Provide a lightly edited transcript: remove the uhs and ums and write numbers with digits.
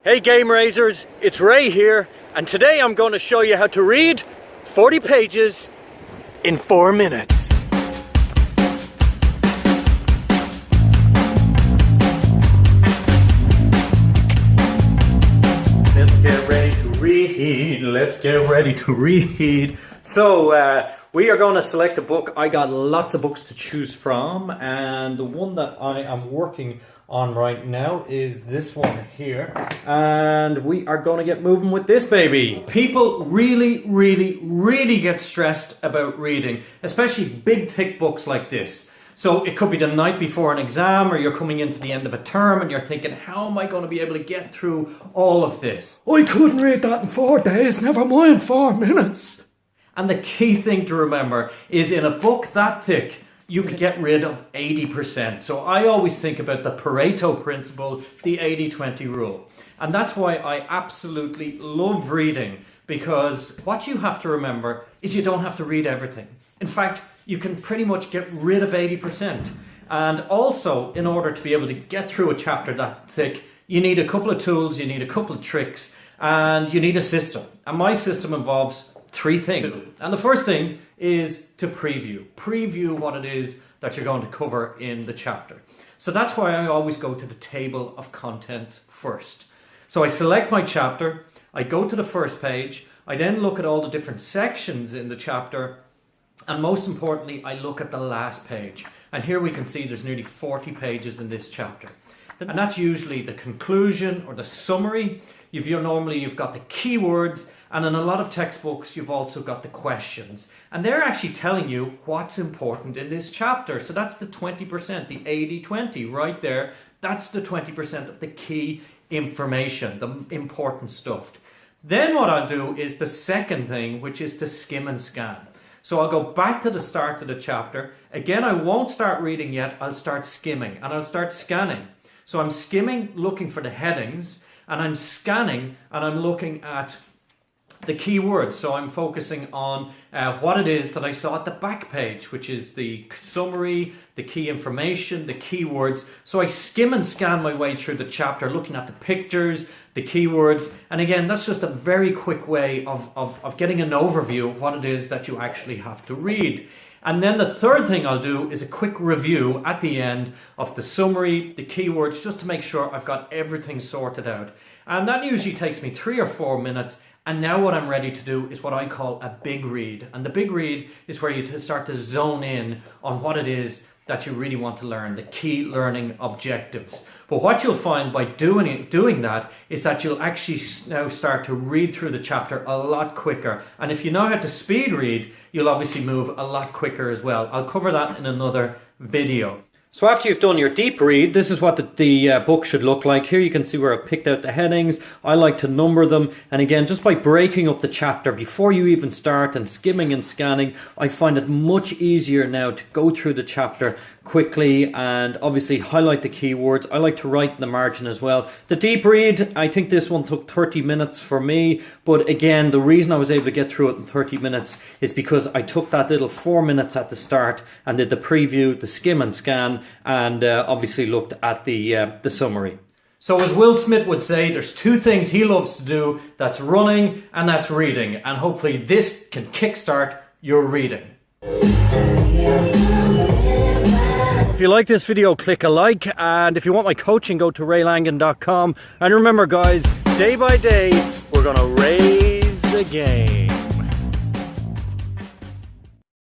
Hey Game Raisers, it's Ray here, and today I'm going to show you how to read 40 pages in 4 minutes. Let's get ready to read, let's get ready to read. So, we are going to select a book. I got lots of books to choose from, and the one that I am working on right now is this one here, and we are going to get moving with this baby. People really get stressed about reading, especially big thick books like this. So it could be the night before an exam, or you're coming into the end of a term and you're thinking, how am I going to be able to get through all of this? I couldn't read that in 4 days, never mind 4 minutes. And the key thing to remember is in a book that thick, you can get rid of 80%. So I always think about the Pareto principle, the 80-20 rule. And that's why I absolutely love reading, because what you have to remember is you don't have to read everything. In fact, you can pretty much get rid of 80%. And also, in order to be able to get through a chapter that thick, you need a couple of tools, you need a couple of tricks, and you need a system. And my system involves 3 things. And the first thing is to preview what it is that you're going to cover in the chapter. So that's why I always go to the table of contents first. So I select my chapter, I go to the first page, I then look at all the different sections in the chapter, and most importantly, I look at the last page. And here we can see there's nearly 40 pages in this chapter. And that's usually the conclusion or the summary. You've got the keywords, and in a lot of textbooks, you've also got the questions. And they're actually telling you what's important in this chapter. So that's the 20%, the 80-20 right there. That's the 20% of the key information, the important stuff. Then what I'll do is the second thing, which is to skim and scan. So I'll go back to the start of the chapter. Again, I won't start reading yet. I'll start skimming and I'll start scanning. So I'm skimming, looking for the headings, and I'm scanning and I'm looking at the key words. So I'm focusing on what it is that I saw at the back page, which is the summary, the key information, the keywords. So I skim and scan my way through the chapter, looking at the pictures, the keywords. And again, that's just a very quick way of getting an overview of what it is that you actually have to read. And then the third thing I'll do is a quick review at the end of the summary, the keywords, just to make sure I've got everything sorted out. And that usually takes me 3 or 4 minutes. And now what I'm ready to do is what I call a big read. And the big read is where you start to zone in on what it is that you really want to learn, the key learning objectives. But what you'll find by doing that is that you'll actually now start to read through the chapter a lot quicker. And if you know how to speed read, you'll obviously move a lot quicker as well. I'll cover that in another video. So after you've done your deep read, this is what the book should look like. Here you can see where I picked out the headings. I like to number them. And again, just by breaking up the chapter before you even start and skimming and scanning, I find it much easier now to go through the chapter quickly and obviously highlight the keywords. I like to write in the margin as well. The deep read, I think this one took 30 minutes for me. But again, the reason I was able to get through it in 30 minutes is because I took that little 4 minutes at the start and did the preview, the skim and scan, and obviously looked at the summary. So as Will Smith would say, there's 2 things he loves to do. That's running and that's reading. And hopefully this can kickstart your reading. If you like this video, click a like, and if you want my coaching, go to raylangan.com. And remember guys, day by day, we're gonna raise the game.